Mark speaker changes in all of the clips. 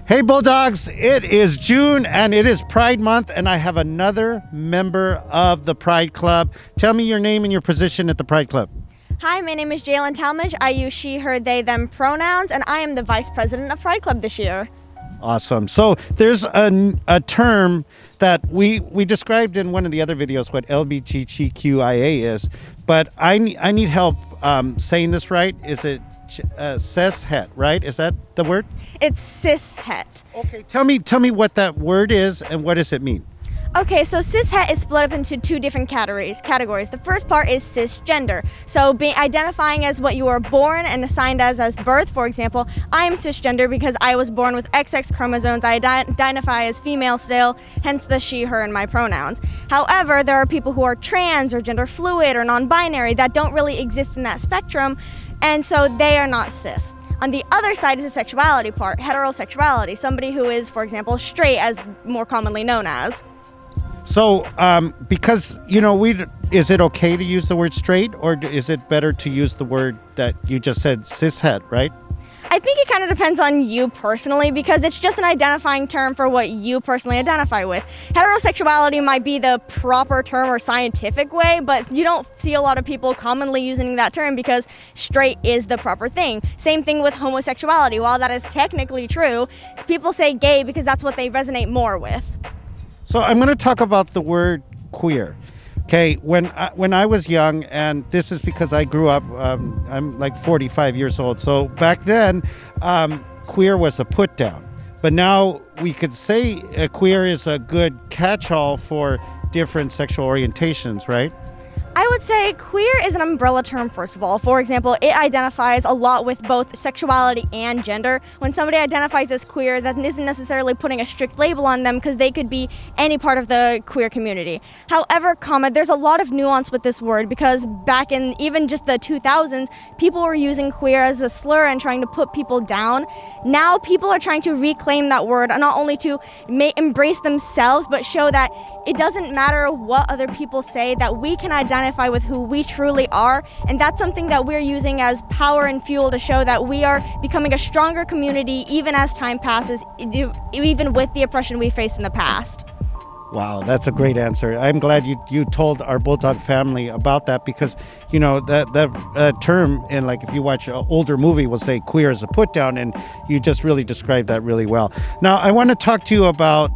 Speaker 1: Hey Bulldogs, it is June and it is Pride Month and I have another member of the Pride Club. Tell me your name and your position at the Pride Club.
Speaker 2: Hi, my name is Jalen Talmadge. I use she, her, they, them pronouns, and I am the vice president of Pride Club this year.
Speaker 1: Awesome. So there's a term that we described in one of the other videos what LGBTQIA is, but I need help saying this right. Is it Cishet, right? Is that the word?
Speaker 2: It's Cishet.
Speaker 1: Okay, tell me what that word is and what does it mean?
Speaker 2: Okay, so cishet is split up into two different categories. The first part is cisgender. So identifying as what you were born and assigned as birth. For example, I am cisgender because I was born with XX chromosomes. I identify as female still, hence the she, her, and my pronouns. However, there are people who are trans or gender fluid or non-binary that don't really exist in that spectrum, and so they are not cis. On the other side is the sexuality part, heterosexuality, somebody who is, for example, straight, as more commonly known as.
Speaker 1: So, because, is it okay to use the word straight, or is it better to use the word that you just said, cishet, right?
Speaker 2: I think it kind of depends on you personally, because it's just an identifying term for what you personally identify with. Heterosexuality might be the proper term or scientific way, but you don't see a lot of people commonly using that term because straight is the proper thing. Same thing with homosexuality. While that is technically true, people say gay because that's what they resonate more with.
Speaker 1: So I'm going to talk about the word queer. Okay, when I was young, and this is because I grew up, I'm like 45 years old. So back then, queer was a put down. But now we could say queer is a good catch-all for different sexual orientations, right?
Speaker 2: I would say queer is an umbrella term, first of all. For example, it identifies a lot with both sexuality and gender. When somebody identifies as queer, that isn't necessarily putting a strict label on them because they could be any part of the queer community. However, there's a lot of nuance with this word because back in even just the 2000s, people were using queer as a slur and trying to put people down. Now people are trying to reclaim that word, not only to embrace themselves, but show that it doesn't matter what other people say, that we can identify with who we truly are, and that's something that we're using as power and fuel to show that we are becoming a stronger community even as time passes, even with the oppression we faced in the past.
Speaker 1: Wow, that's a great answer. I'm glad you told our Bulldog family about that because, that term, and like if you watch an older movie, will say queer as a put down, and you just really described that really well. Now, I want to talk to you about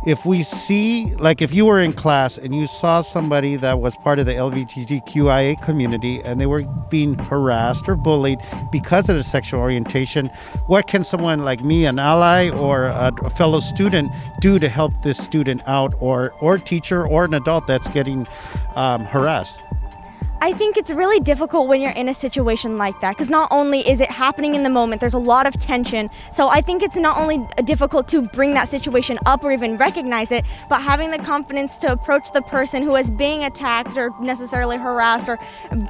Speaker 1: if we see, like if you were in class and you saw somebody that was part of the LGBTQIA community and they were being harassed or bullied because of their sexual orientation, what can someone like me, an ally or a fellow student, do to help this student out or teacher or an adult that's getting harassed?
Speaker 2: I think it's really difficult when you're in a situation like that because not only is it happening in the moment, there's a lot of tension. So I think it's not only difficult to bring that situation up or even recognize it, but having the confidence to approach the person who is being attacked or necessarily harassed or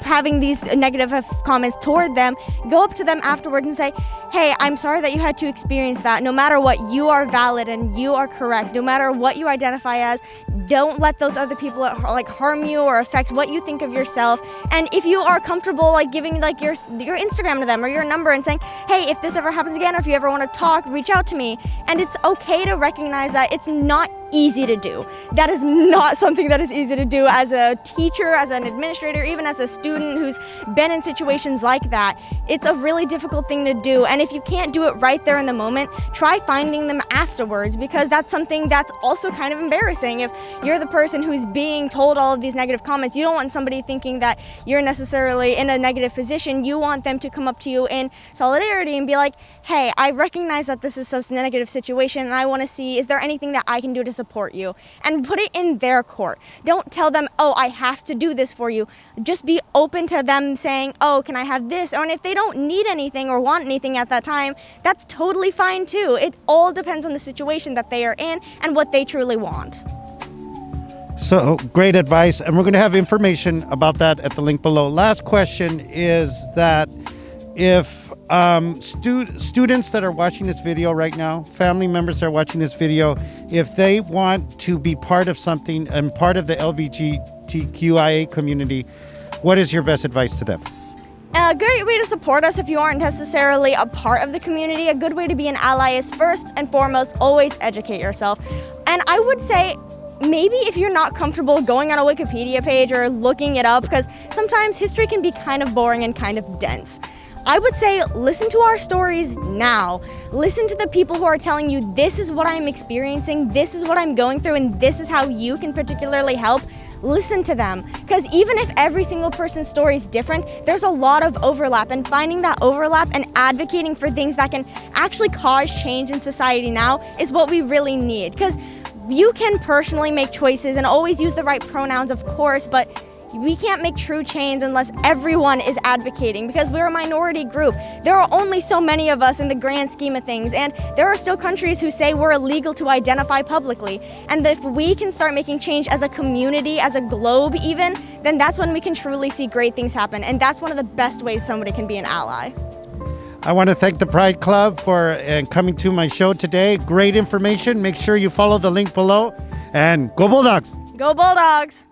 Speaker 2: having these negative comments toward them, go up to them afterward and say, hey, I'm sorry that you had to experience that. No matter what, you are valid and you are correct. No matter what you identify as, don't let those other people harm you or affect what you think of yourself. And if you are comfortable giving your Instagram to them or your number and saying, hey, if this ever happens again or if you ever want to talk, reach out to me. And it's okay to recognize that it's not easy to do. That is not something that is easy to do as a teacher, as an administrator, even as a student who's been in situations like that. It's a really difficult thing to do. And if you can't do it right there in the moment, try finding them afterwards because that's something that's also kind of embarrassing. If you're the person who's being told all of these negative comments, you don't want somebody thinking that you're necessarily in a negative position. You want them to come up to you in solidarity and be like, hey, I recognize that this is such a negative situation and I want to see, is there anything that I can do to support you? And put it in their court. Don't tell them, oh, I have to do this for you. Just be open to them saying, oh, can I have this? And if they don't need anything or want anything at that time, that's totally fine too. It all depends on the situation that they are in and what they truly want.
Speaker 1: So great advice, and we're going to have information about that at the link below. Last question is that if students that are watching this video right now, family members that are watching this video, if they want to be part of something and part of the LGBTQIA community, what is your best advice to them?
Speaker 2: A great way to support us if you aren't necessarily a part of the community, a good way to be an ally is first and foremost, always educate yourself. And I would say, maybe if you're not comfortable going on a Wikipedia page or looking it up, because sometimes history can be kind of boring and kind of dense. I would say listen to our stories now. Listen to the people who are telling you this is what I'm experiencing, this is what I'm going through, and this is how you can particularly help. Listen to them, because even if every single person's story is different, there's a lot of overlap, and finding that overlap and advocating for things that can actually cause change in society now is what we really need. Because you can personally make choices and always use the right pronouns, of course, but we can't make true change unless everyone is advocating, because we're a minority group. There are only so many of us in the grand scheme of things, and there are still countries who say we're illegal to identify publicly. And if we can start making change as a community, as a globe even, then that's when we can truly see great things happen. And that's one of the best ways somebody can be an ally.
Speaker 1: I want to thank the Pride Club for coming to my show today. Great information. Make sure you follow the link below. And go Bulldogs!
Speaker 2: Go Bulldogs!